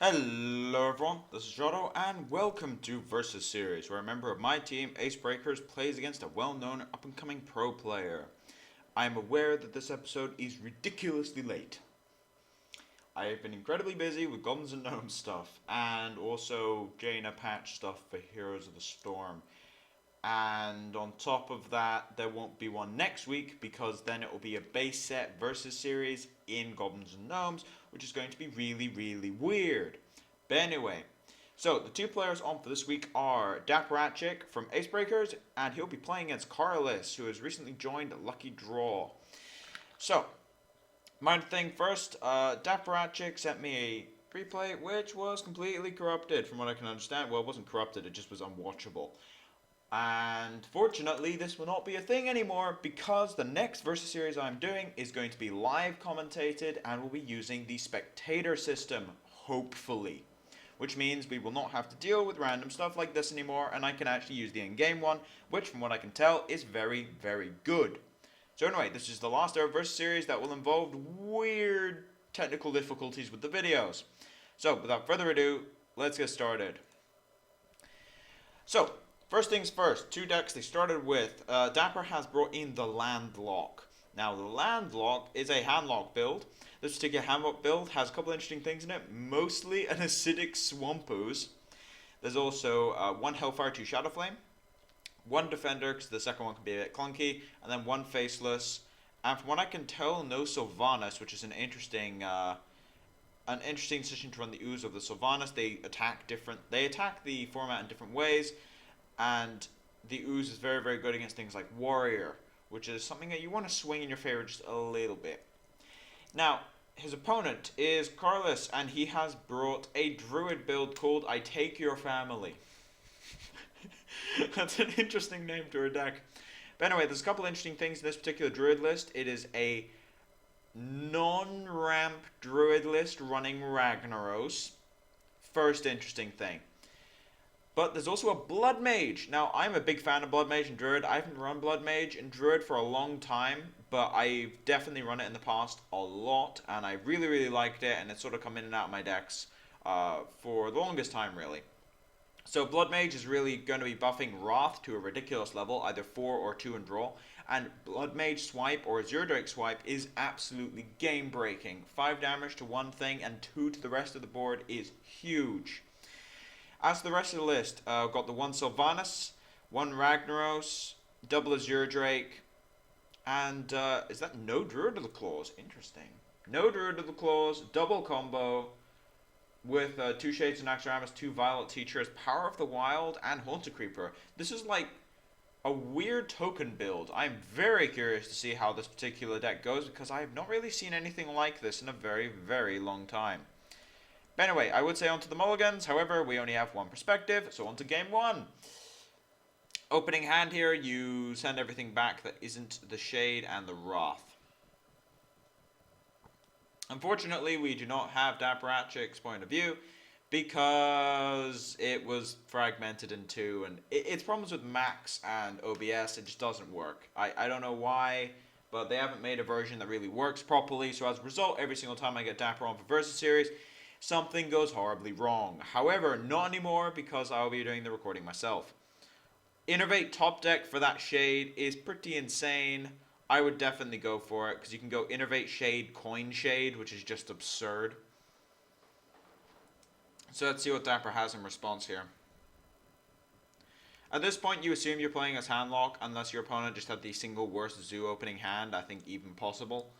Hello everyone, this is Jotto and welcome to Versus Series, where a member of my team, Acebreakers, plays against a well-known up-and-coming pro player. I am aware that this episode is ridiculously late. I have been incredibly busy with Goblins and Gnomes stuff, and also Jaina patch stuff for Heroes of the Storm. And on top of that, there won't be one next week because then it will be a base set versus series in Goblins and Gnomes, which is going to be really weird. But anyway, so the two players on for this week are Dapperatchik from Acebreakers, and he'll be playing against Karlis, who has recently joined Luckydraw. So, mind thing first, Dapperatchik sent me a replay which was completely corrupted from what I can understand. Well, it wasn't corrupted, it just was unwatchable. And fortunately, this will not be a thing anymore because the next versus series I'm doing is going to be live commentated and we'll be using the spectator system, hopefully. Which means we will not have to deal with random stuff like this anymore, and I can actually use the in-game one, which from what I can tell is very good. So anyway, this is the last ever versus series that will involve weird technical difficulties with the videos. So without further ado, let's get started. So, first things first, two decks they started with. Dapper has brought in the Landlock. Now, the Landlock is a handlock build. This particular handlock build has a couple interesting things in it, mostly an acidic swamp ooze. There's also one Hellfire, two Shadow Flame, one Defender, because the second one can be a bit clunky, and then one Faceless. And from what I can tell, no Sylvanas, which is an interesting decision to run the ooze of the Sylvanas. They attack the format in different ways. And the ooze is very good against things like Warrior, which is something that you want to swing in your favor just a little bit. Now, his opponent is Karlis, and he has brought a druid build called I Take Your Family. That's an interesting name to a deck. But anyway, there's a couple interesting things in this particular druid list. It is a non-ramp druid list running Ragnaros. First interesting thing. But there's also a Blood Mage. Now, I'm a big fan of Blood Mage and Druid. I haven't run Blood Mage and Druid for a long time, but I've definitely run it in the past a lot, and I really liked it, and it's sort of come in and out of my decks for the longest time, really. So Blood Mage is really going to be buffing Wrath to a ridiculous level, either 4 or 2 in draw, and Blood Mage Swipe or Azure Drake Swipe is absolutely game-breaking. 5 damage to one thing and 2 to the rest of the board is huge. As for the rest of the list, I've got the one Sylvanas, one Ragnaros, double Azure Drake, and is that no Druid of the Claws? Interesting. No Druid of the Claws, double combo with 2 Shades of Naxxramas, 2 Violet Teachers, Power of the Wild, and Haunted Creeper. This is like a weird token build. I'm very curious to see how this particular deck goes because I have not really seen anything like this in a very long time. But anyway, I would say onto the mulligans. However, we only have one perspective, so onto game 1. Opening hand here, you send everything back that isn't the Shade and the Wrath. Unfortunately, we do not have Dapperatchik's point of view because it was fragmented in 2, and it's problems with Max and OBS. It just doesn't work. I don't know why, but they haven't made a version that really works properly, so as a result, every single time I get Dapper on for Versus Series, something goes horribly wrong. However, not anymore because I'll be doing the recording myself. Innervate top deck for that Shade is pretty insane. I would definitely go for it because you can go Innervate Shade, Coin Shade, which is just absurd. So let's see what Dapper has in response here. At this point, you assume you're playing as Handlock unless your opponent just had the single worst Zoo opening hand, I think even possible.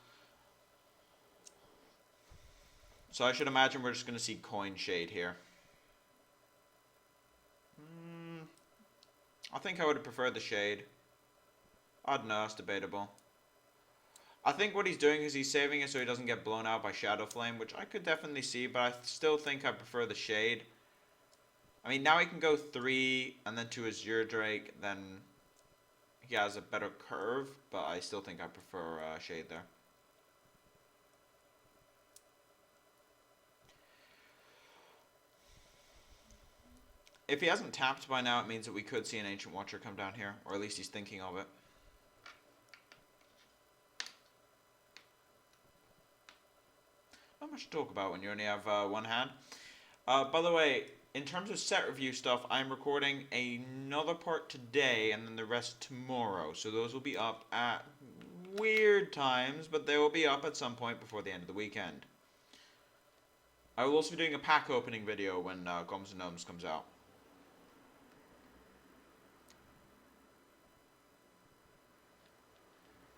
So I should imagine we're just going to see Coin Shade here. I think I would have preferred the Shade. I don't know, it's debatable. I think what he's doing is he's saving it so he doesn't get blown out by Shadow Flame, which I could definitely see, but I still think I prefer the Shade. I mean, now he can go 3 and then to Azure Drake, then he has a better curve, but I still think I prefer Shade there. If he hasn't tapped by now, it means that we could see an Ancient Watcher come down here, or at least he's thinking of it. Not much to talk about when you only have one hand. By the way, in terms of set review stuff, I'm recording another part today and then the rest tomorrow. So those will be up at weird times, but they will be up at some point before the end of the weekend. I will also be doing a pack opening video when Goms and Gnomes comes out.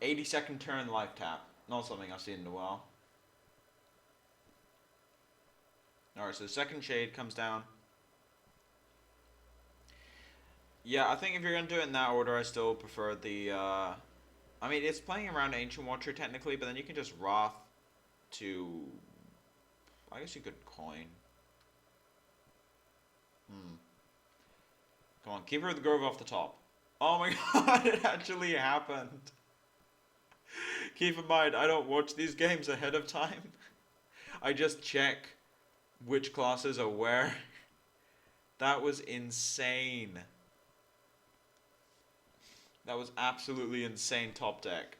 "80-second turn life tap." Not something I've seen in a while. Alright, so the second shade comes down. Yeah, I think if you're going to do it in that order, I still prefer the... I mean, it's playing around Ancient Watcher technically, but then you can just Wrath to... I guess you could coin. Come on, Keeper of the Grove off the top. Oh my god, it actually happened. Keep in mind, I don't watch these games ahead of time. I just check which classes are where. That was insane. That was absolutely insane top deck.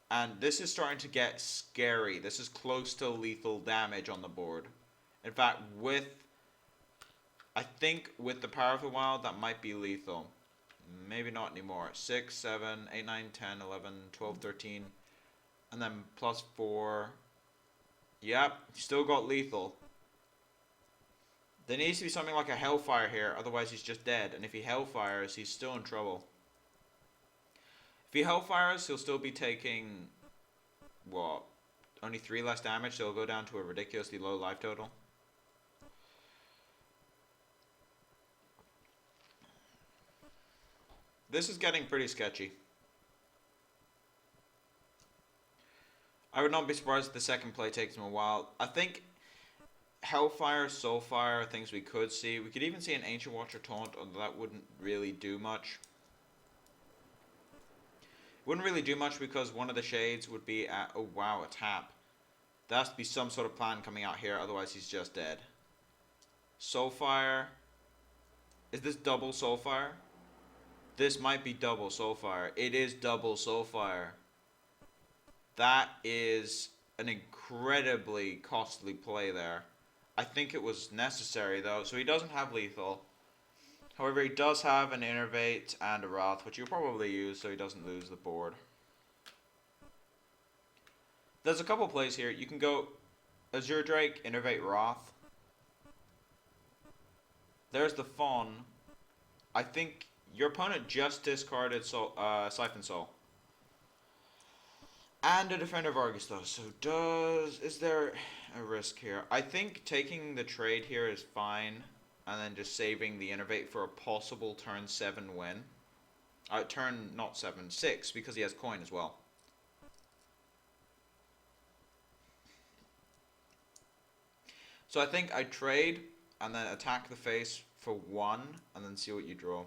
And this is starting to get scary. This is close to lethal damage on the board. In fact, I think with the Power of the Wild, that might be lethal. Maybe not anymore. 6, 7, 8, 9, 10, 11, 12, 13. And then +4. Yep, still got lethal. There needs to be something like a Hellfire here, otherwise he's just dead. And if he Hellfires, he's still in trouble. If he Hellfires, he'll still be taking, what, only 3 less damage, so he'll go down to a ridiculously low life total. This is getting pretty sketchy. I would not be surprised if the second play takes him a while. I think Hellfire, Soulfire are things we could see. We could even see an Ancient Watcher taunt, although that wouldn't really do much. Wouldn't really do much because one of the shades would be at, oh wow, a tap. There has to be some sort of plan coming out here, otherwise he's just dead. Soulfire. Is this double Soulfire? This might be double Soulfire. It is double Soulfire. That is an incredibly costly play there. I think it was necessary though, so he doesn't have lethal. However, he does have an Innervate and a Wrath, which you'll probably use so he doesn't lose the board. There's a couple plays here. You can go Azure Drake, Innervate, Wrath. There's the Fawn. I think your opponent just discarded Siphon Soul. And a Defender of Argus though, so is there a risk here? I think taking the trade here is fine. And then just saving the Innervate for a possible turn 7 win. Turn, not 7, 6, because he has coin as well. So I think I trade, and then attack the face for 1, and then see what you draw.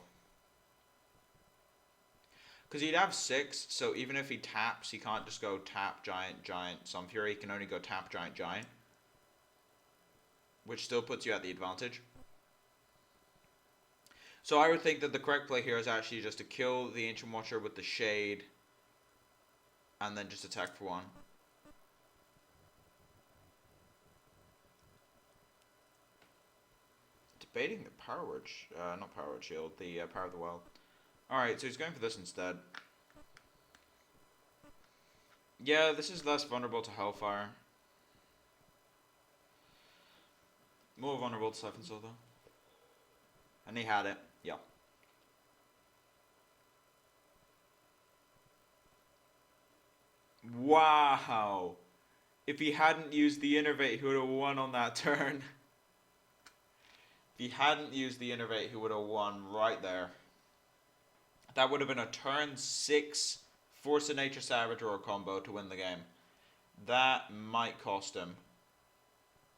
Because he'd have 6, so even if he taps, he can't just go tap, giant, giant, Sunfury. He can only go tap, giant, giant. Which still puts you at the advantage. So I would think that the correct play here is actually just to kill the Ancient Watcher with the Shade. And then just attack for 1. Debating the Power Word, not Power Word Shield, the Power of the Wild. Alright, so he's going for this instead. Yeah, this is less vulnerable to Hellfire. More vulnerable to Siphon Soul though. And he had it, yeah. Wow! If he hadn't used the Innervate, he would have won on that turn. If he hadn't used the Innervate, he would have won right there. That would have been a turn 6 Force of Nature Saboteur combo to win the game. That might cost him.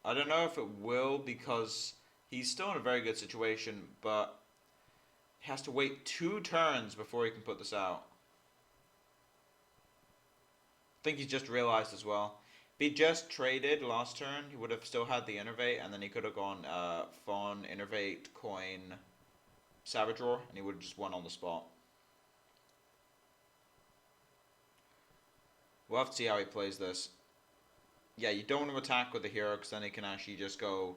I don't know if it will because he's still in a very good situation, but he has to wait 2 turns before he can put this out. I think he's just realized as well. If he just traded last turn, he would have still had the Innervate, and then he could have gone Fawn, Innervate, Coin, Saboteur, and he would have just won on the spot. We'll have to see how he plays this. Yeah, you don't want to attack with the hero because then he can actually just go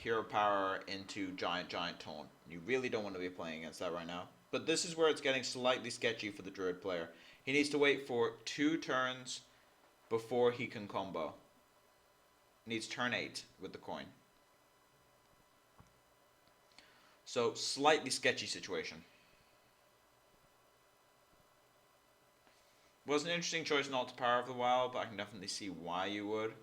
hero power into giant taunt. You really don't want to be playing against that right now. But this is where it's getting slightly sketchy for the druid player. He needs to wait for 2 turns before he can combo. Needs turn 8 with the coin. So slightly sketchy situation. Was an interesting choice not to Power of the Wild, but I can definitely see why you would.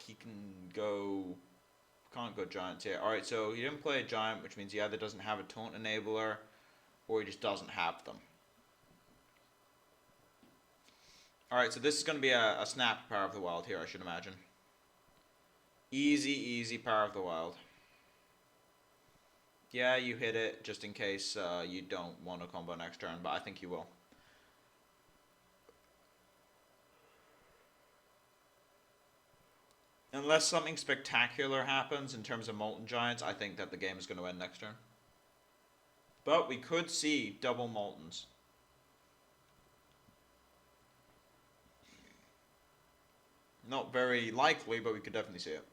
He can't go giants here. Alright, so he didn't play a giant, which means he either doesn't have a taunt enabler, or he just doesn't have them. Alright, so this is going to be a snap Power of the Wild here, I should imagine. Easy Power of the Wild. Yeah, you hit it just in case you don't want to combo next turn, but I think you will. Unless something spectacular happens in terms of Molten Giants, I think that the game is going to end next turn. But we could see double Moltens. Not very likely, but we could definitely see it.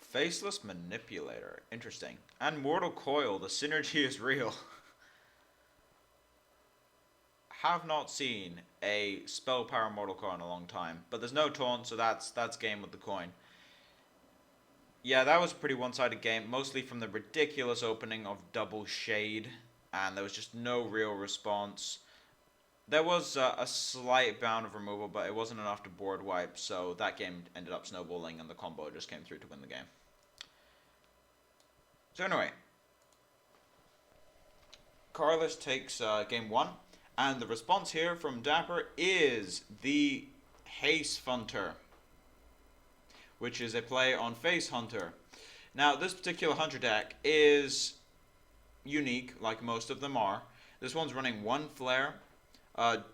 Faceless Manipulator. Interesting. And Mortal Coil. The synergy is real. Have not seen a spell power Mortal Coil in a long time. But there's no taunt, so that's game with the coin. Yeah, that was a pretty one-sided game. Mostly from the ridiculous opening of Double Shade. And there was just no real response. There was a slight bound of removal, but it wasn't enough to board wipe. So that game ended up snowballing and the combo just came through to win the game. So anyway, Karlis takes game 1, and the response here from Dapper is the Haste Hunter, which is a play on Face Hunter. Now, this particular Hunter deck is unique, like most of them are. This one's running 1 Flare,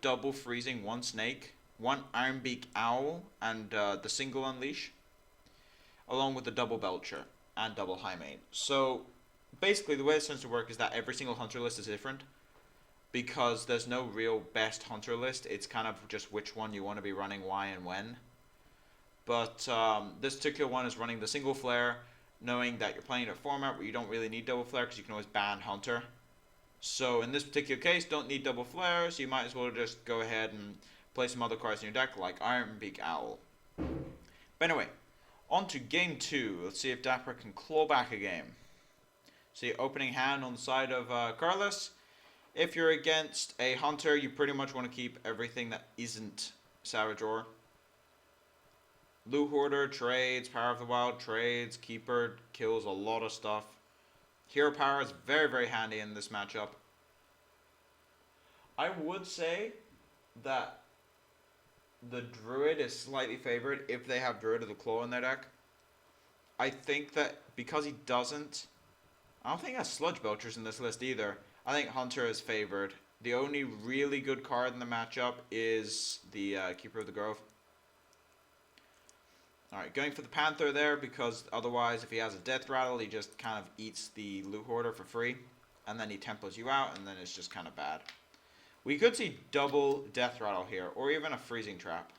double Freezing, 1 Snake, 1 Ironbeak Owl, and the single Unleash, along with the double Belcher and double High Mane. So basically the way it tends to work is that every single Hunter list is different, because there's no real best Hunter list. It's kind of just which one you want to be running, why and when. But this particular one is running the single Flare, knowing that you're playing in a format where you don't really need double Flare because you can always ban Hunter. So in this particular case, don't need double Flare, so you might as well just go ahead and play some other cards in your deck like Ironbeak Owl. But anyway, on to game 2. Let's see if Dapper can claw back a game. See, opening hand on the side of Karlis. If you're against a Hunter, you pretty much want to keep everything that isn't Savage Roar. Loot Hoarder trades, Power of the Wild trades, Keeper kills a lot of stuff. Hero Power is very handy in this matchup. I would say that the Druid is slightly favored if they have Druid of the Claw in their deck. I think that because he doesn't, I don't think he has Sludge Belchers in this list either. I think Hunter is favored. The only really good card in the matchup is the Keeper of the Grove. Alright, going for the Panther there, because otherwise if he has a Death Rattle, he just kind of eats the Loot Hoarder for free. And then he tempos you out, and then it's just kind of bad. We could see double Death Rattle here, or even a Freezing Trap.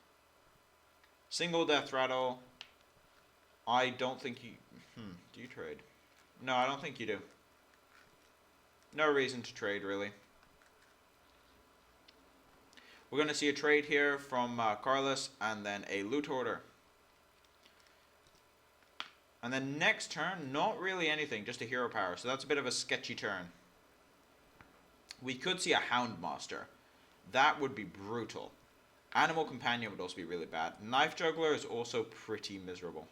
Single Death Rattle. I don't think you... do you trade? No, I don't think you do. No reason to trade, really. We're going to see a trade here from Karlis, and then a Loot Hoarder. And then next turn, not really anything, just a Hero Power. So that's a bit of a sketchy turn. We could see a Houndmaster. That would be brutal. Animal Companion would also be really bad. Knife Juggler is also pretty miserable.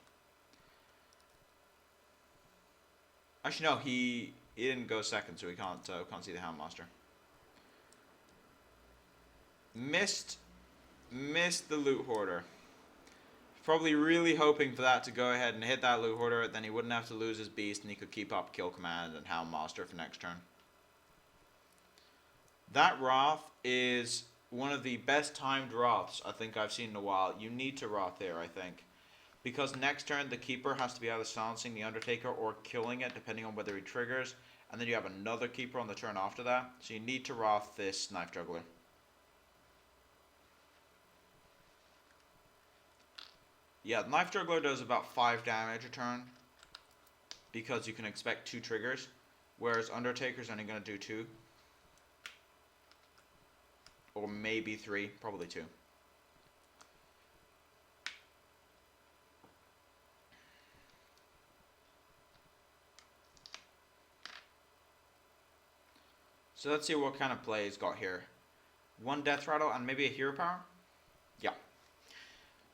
Actually, no, he didn't go second, so we can't see the Houndmaster. Missed the Loot Hoarder. Probably really hoping for that to go ahead and hit that Loot Hoarder, then he wouldn't have to lose his Beast, and he could keep up Kill Command and Houndmaster for next turn. That Wrath is one of the best timed Wraths I think I've seen in a while. You need to Wrath there, I think. Because next turn, the Keeper has to be either silencing the Undertaker or killing it, depending on whether he triggers. and then you have another keeper on the turn after that. So you need to Wrath this Knife Juggler. Yeah, the Knife Juggler does about 5 damage a turn, because you can expect 2 triggers, whereas Undertaker's only going to do 2. Or maybe 3, probably 2. So let's see what kind of play he's got here. 1 Death Rattle and maybe a Hero Power? Yeah.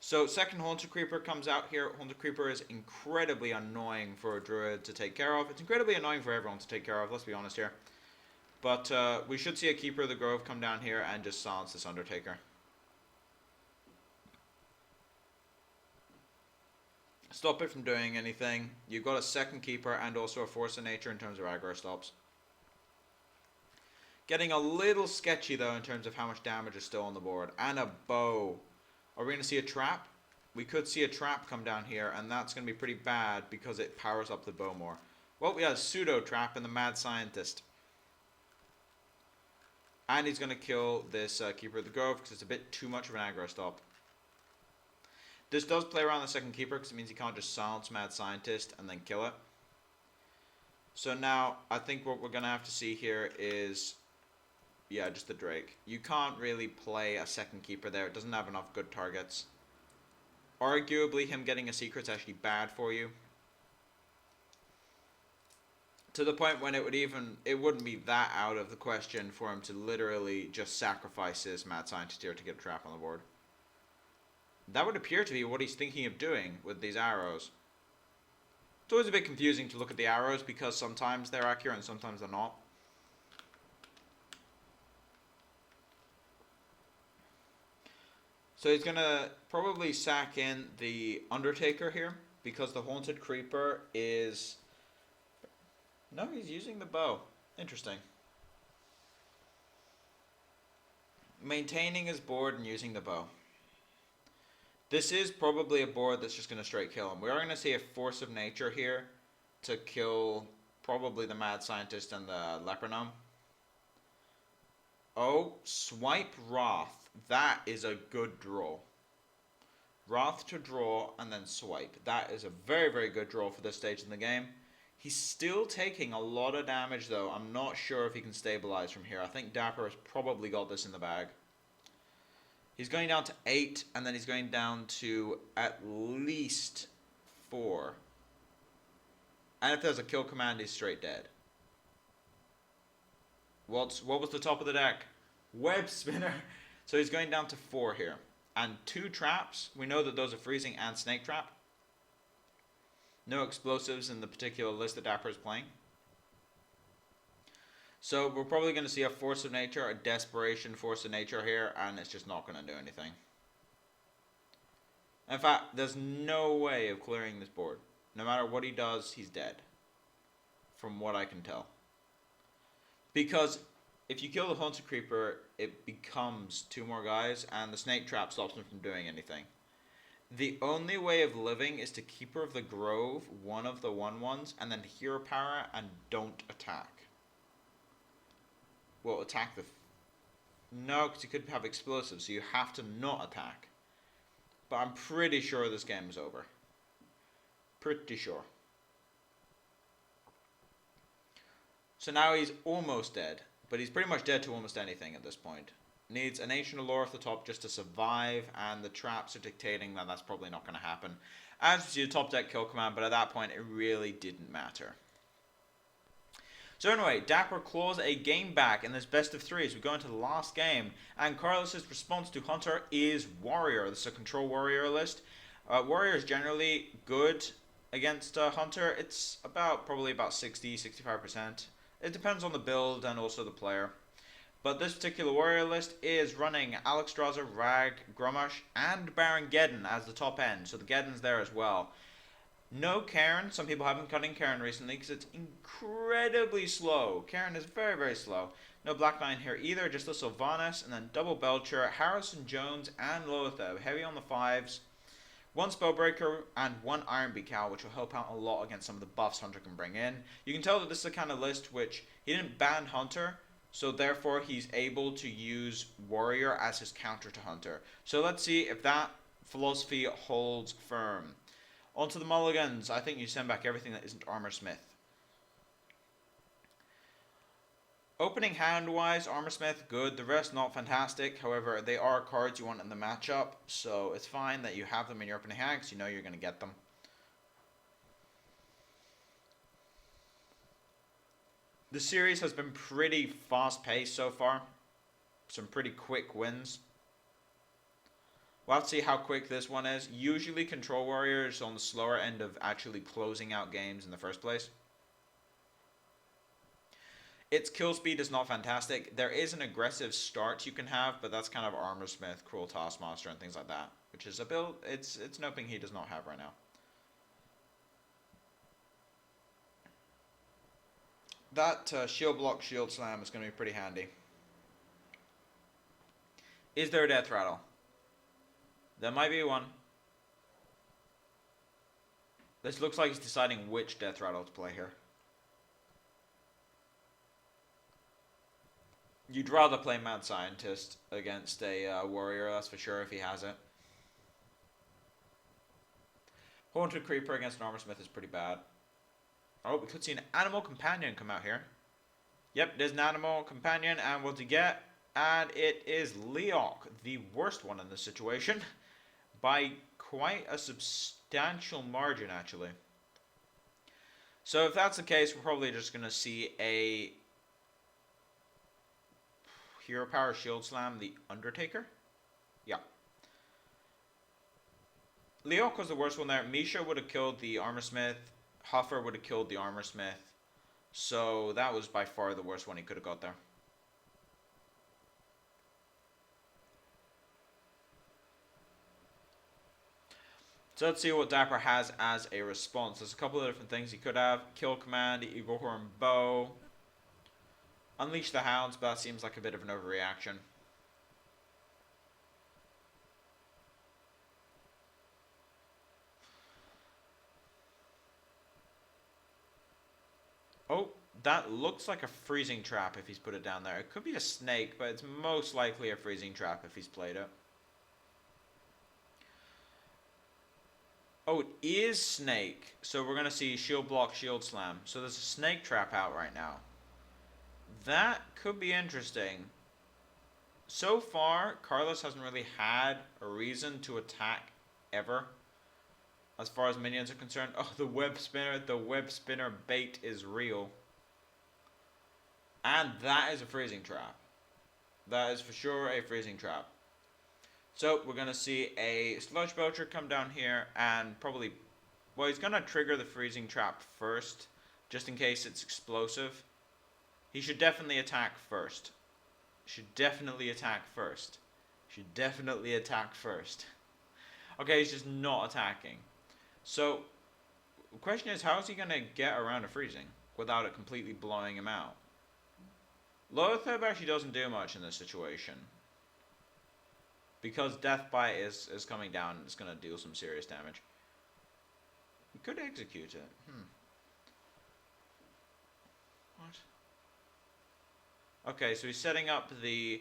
So second Haunted Creeper comes out here. Haunted Creeper is incredibly annoying for a Druid to take care of. It's incredibly annoying for everyone to take care of, let's be honest here. But we should see a Keeper of the Grove come down here and just silence this Undertaker. Stop it from doing anything. You've got a second Keeper and also a Force of Nature in terms of aggro stops. Getting a little sketchy though in terms of how much damage is still on the board. And a bow. Are we going to see a trap? We could see a trap come down here, and that's going to be pretty bad because it powers up the bow more. Well, we have a pseudo trap and the Mad Scientist. And he's going to kill this Keeper of the Grove because it's a bit too much of an aggro stop. This does play around the second Keeper because it means he can't just silence Mad Scientist and then kill it. So now, I think what we're going to have to see here is... yeah, just the Drake. You can't really play a second Keeper there. It doesn't have enough good targets. Arguably, him getting a Secret's actually bad for you. To the point when it wouldn't be that out of the question for him to literally just sacrifice his Mad Scientist here to get a trap on the board. That would appear to be what he's thinking of doing with these arrows. It's always a bit confusing to look at the arrows because sometimes they're accurate and sometimes they're not. So he's going to probably sack in the Undertaker here because the Haunted Creeper is... no, he's using the bow. Interesting. Maintaining his board and using the bow. This is probably a board that's just going to straight kill him. We are going to see a Force of Nature here to kill probably the Mad Scientist and the Leper Gnome. Oh, swipe Wrath. That is a good draw. Wrath to draw and then swipe. That is a very, very good draw for this stage in the game. He's still taking a lot of damage though. I'm not sure if he can stabilize from here. I think Dapper has probably got this in the bag. He's going down to 8 and then he's going down to at least 4. And if there's a kill command, he's straight dead. What was the top of the deck? Web Spinner. So he's going down to 4 here. And 2 traps. We know that those are freezing and snake trap. No explosives in the particular list that Dapper is playing. So we're probably going to see a Force of Nature, a Desperation Force of Nature here, and it's just not going to do anything. In fact, there's no way of clearing this board. No matter what he does, he's dead. From what I can tell. Because if you kill the Haunted Creeper, it becomes 2 more guys, and the Snake Trap stops him from doing anything. The only way of living is to Keeper of the Grove, one of the 1/1s, and then Hero Power, and don't attack. Well, attack the... no, because you could have explosives, so you have to not attack. But I'm pretty sure this game is over. Pretty sure. So now he's almost dead. But he's pretty much dead to almost anything at this point. Needs an Ancient Allure off the top just to survive, and the traps are dictating that that's probably not going to happen. As we see a top deck kill command, but at that point it really didn't matter. So anyway, Dapper claws a game back in this best of 3 as we go into the last game, and Karlis' response to Hunter is Warrior. This is a control Warrior list. Warrior is generally good against Hunter. It's probably about 60-65%. It depends on the build and also the player. But this particular Warrior list is running Alexstrasza, Rag, Grommash, and Baron Geddon as the top end. So the Geddon's there as well. No Cairn. Some people have been cutting Cairn recently because it's incredibly slow. Cairn is very, very slow. No Black Line here either, just the Sylvanas, and then double Belcher, Harrison Jones, and Lothar. Heavy on the 5s. one Spellbreaker and one Iron Beak Owl, which will help out a lot against some of the buffs Hunter can bring in. You can tell that this is the kind of list which he didn't ban Hunter, so therefore he's able to use Warrior as his counter to Hunter. So let's see if that philosophy holds firm. On to the mulligans. I think you send back everything that isn't Armorsmith. Opening hand-wise, Armorsmith, good. The rest, not fantastic. However, they are cards you want in the matchup, so it's fine that you have them in your opening hand because you know you're going to get them. The series has been pretty fast-paced so far. Some pretty quick wins. We'll have to see how quick this one is. Usually Control Warrior is on the slower end of actually closing out games in the first place. Its kill speed is not fantastic. There is an aggressive start you can have, but that's kind of Armorsmith, Cruel Taskmaster, and things like that. Which is a build, it's an opening he does not have right now. That shield block, shield slam is going to be pretty handy. Is there a death rattle? There might be one. This looks like he's deciding which death rattle to play here. You'd rather play Mad Scientist against a warrior, that's for sure, if he has it. Haunted Creeper against an Armorsmith is pretty bad. Oh, we could see an Animal Companion come out here. Yep, there's an Animal Companion, and what to get? And it is Leok, the worst one in this situation, by quite a substantial margin, actually. So if that's the case, we're probably just going to see a Hero Power Shield Slam, the Undertaker? Yeah. Leok was the worst one there. Misha would have killed the Armorsmith. Huffer would have killed the Armorsmith. So that was by far the worst one he could have got there. So let's see what Dapper has as a response. There's a couple of different things he could have. Kill Command, Eagle Horn Bow. Unleash the Hounds, but that seems like a bit of an overreaction. Oh, that looks like a freezing trap if he's put it down there. It could be a snake, but it's most likely a freezing trap if he's played it. Oh, it is snake. So we're going to see shield block, shield slam. So there's a snake trap out right now. That could be interesting. So far, Karlis hasn't really had a reason to attack ever. As far as minions are concerned. Oh, the web spinner bait is real. And that is a freezing trap. That is for sure a freezing trap. So we're going to see a Sludge Belcher come down here and probably, well, he's going to trigger the freezing trap first, just in case it's explosive. He should definitely attack first. Should definitely attack first. Should definitely attack first. Okay, he's just not attacking. So, the question is, how is he going to get around a freezing without it completely blowing him out? Loatheb actually doesn't do much in this situation. Because Death Bite is coming down and it's going to deal some serious damage. We could execute it. What? Okay, so he's setting up the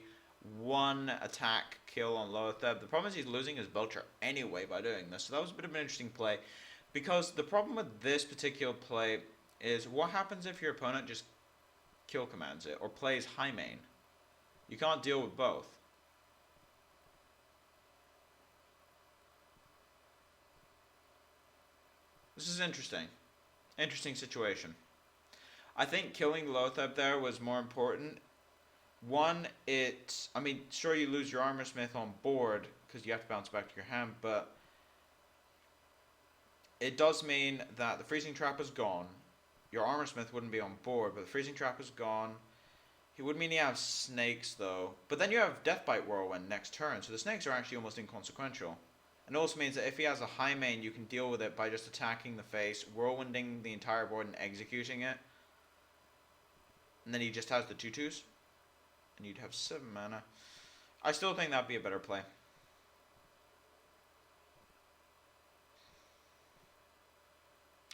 one attack kill on Loatheb. The problem is he's losing his Belcher anyway by doing this. So that was a bit of an interesting play. Because the problem with this particular play is what happens if your opponent just kill commands it or plays high main? You can't deal with both. This is interesting. Interesting situation. I think killing Loatheb there was more important. One, I mean, sure you lose your Armorsmith on board because you have to bounce back to your hand, but it does mean that the freezing trap is gone. Your Armorsmith wouldn't be on board, but the freezing trap is gone. It would mean you have snakes though, but then you have Deathbite Whirlwind next turn, so the snakes are actually almost inconsequential. And it also means that if he has a high main, you can deal with it by just attacking the face, whirlwinding the entire board and executing it. And then he just has the 2/2s. And you'd have 7 mana. I still think that'd be a better play.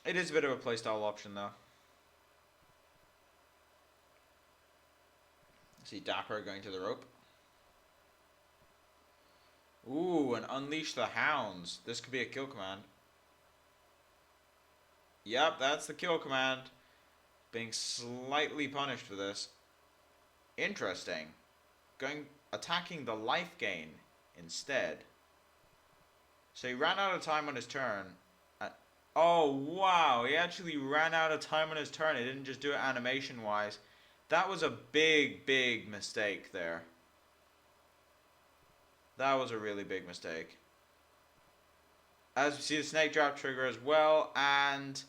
It is a bit of a playstyle option though. See Dapper going to the rope. Ooh, and Unleash the Hounds. This could be a kill command. Yep, that's the kill command. Being slightly punished for this. Interesting. Attacking the life gain instead. So he ran out of time on his turn. Oh, wow. He actually ran out of time on his turn. He didn't just do it animation-wise. That was a big, big mistake there. That was a really big mistake. As we see the snake drop trigger as well, and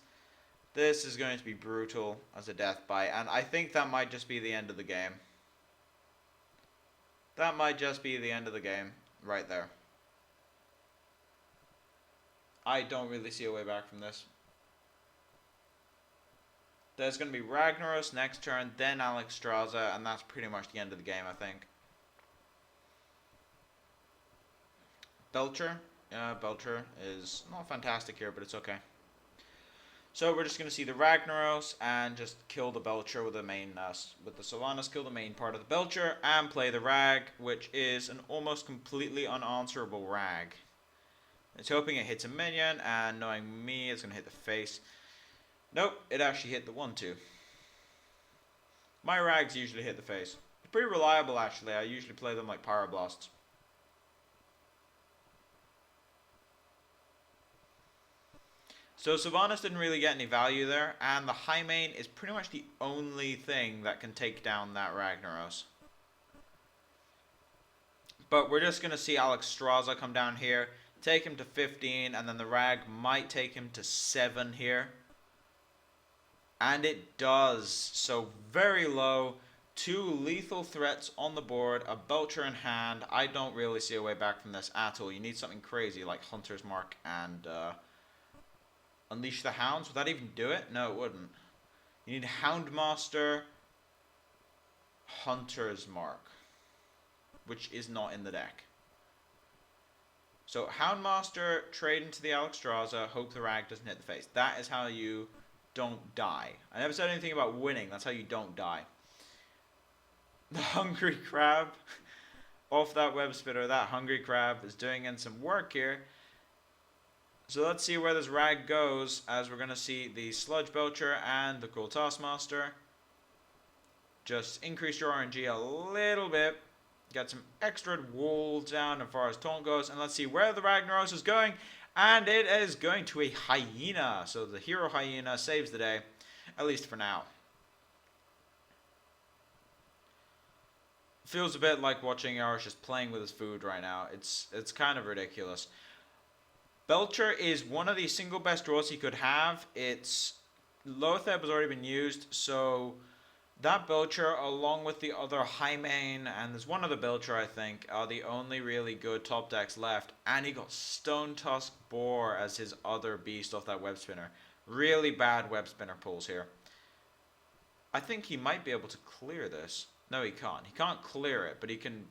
this is going to be brutal as a death bite, and I think that might just be the end of the game. That might just be the end of the game right there. I don't really see a way back from this. There's going to be Ragnaros next turn, then Alexstrasza, and that's pretty much the end of the game, I think. Belcher. Belcher is not fantastic here, but it's okay. So we're just going to see the Ragnaros and just kill the Belcher with the main, with the Sylvanas, kill the main part of the Belcher, and play the Rag, which is an almost completely unanswerable Rag. It's hoping it hits a minion, and knowing me, it's going to hit the face. Nope, it actually hit the 1-2. My Rags usually hit the face. It's pretty reliable, actually. I usually play them like Pyroblasts. So Sylvanas didn't really get any value there, and the high main is pretty much the only thing that can take down that Ragnaros. But we're just going to see Alexstrasza come down here, take him to 15, and then the Rag might take him to 7 here. And it does. So very low. 2 lethal threats on the board, a Belcher in hand. I don't really see a way back from this at all. You need something crazy like Hunter's Mark and Unleash the Hounds. Would that even do it? No, it wouldn't. You need Houndmaster, Hunter's Mark, which is not in the deck. So Houndmaster, trade into the Alexstrasza, hope the Rag doesn't hit the face. That is how you don't die. I never said anything about winning. That's how you don't die. The Hungry Crab off that web spinner. That Hungry Crab is doing in some work here. So let's see where this Rag goes, as we're going to see the Sludge Belcher and the Cruel Taskmaster. Just increase your RNG a little bit. Get some extra wall down as far as taunt goes. And let's see where the Ragnaros is going. And it is going to a Hyena. So the Hero Hyena saves the day, at least for now. Feels a bit like watching Arish just playing with his food right now. It's kind of ridiculous. Belcher is one of the single best draws he could have. Its Lotheb has already been used, so that Belcher, along with the other High Main, and there's one other Belcher, I think, are the only really good top decks left. And he got Stone Tusk Boar as his other beast off that web spinner. Really bad web spinner pulls here. I think he might be able to clear this. No, he can't. He can't clear it, but he can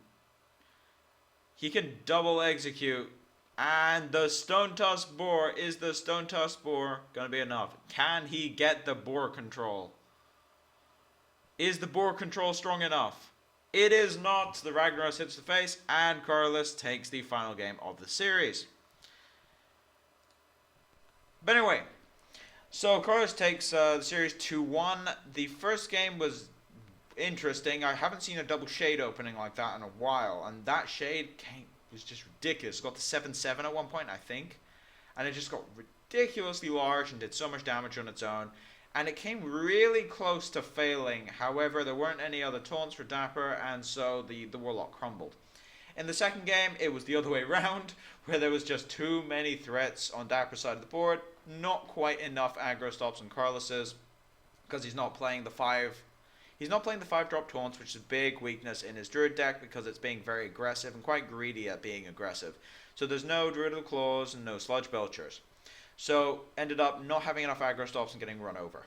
double execute. And the Stone Tusk Boar, is the Stone Tusk Boar going to be enough? Can he get the Boar control? Is the Boar control strong enough? It is not. The Ragnaros hits the face, and Karlis takes the final game of the series. But anyway, so Karlis takes the series 2-1. The first game was interesting. I haven't seen a double shade opening like that in a while, and that shade was just ridiculous. It got to 7-7 at one point, I think, and it just got ridiculously large and did so much damage on its own. And it came really close to failing. However, there weren't any other taunts for Dapper, and so the Warlock crumbled. In the second game, it was the other way around, where there was just too many threats on Dapper's side of the board. Not quite enough aggro stops on Karlis's, because he's not playing the 5. He's not playing the 5-drop taunts, which is a big weakness in his Druid deck, because it's being very aggressive and quite greedy at being aggressive. So there's no Druidal Claws and no Sludge Belchers. So ended up not having enough aggro stops and getting run over.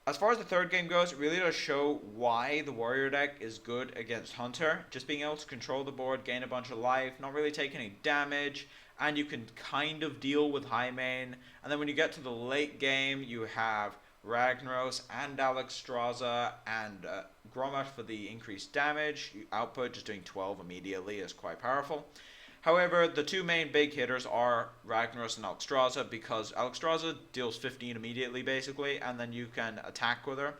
As far as the third game goes, it really does show why the Warrior deck is good against Hunter. Just being able to control the board, gain a bunch of life, not really take any damage, and you can kind of deal with high main. And then when you get to the late game, you have Ragnaros and Alexstrasza and Grommet for the increased damage. Output just doing 12 immediately is quite powerful. However, the two main big hitters are Ragnaros and Alexstrasza, because Alexstrasza deals 15 immediately basically, and then you can attack with her.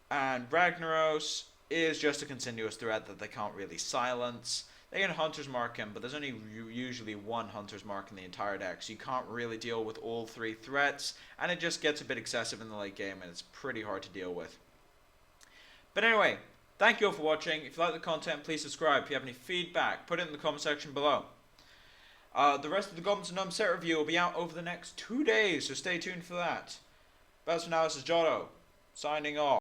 And Ragnaros is just a continuous threat that they can't really silence. They can Hunter's Mark him, but there's only usually one Hunter's Mark in the entire deck, so you can't really deal with all three threats, and it just gets a bit excessive in the late game, and it's pretty hard to deal with. But anyway, thank you all for watching. If you like the content, please subscribe. If you have any feedback, put it in the comment section below. The rest of the Goblins and Gnomes set review will be out over the next 2 days, so stay tuned for that. But as for now, this is Jotto, signing off.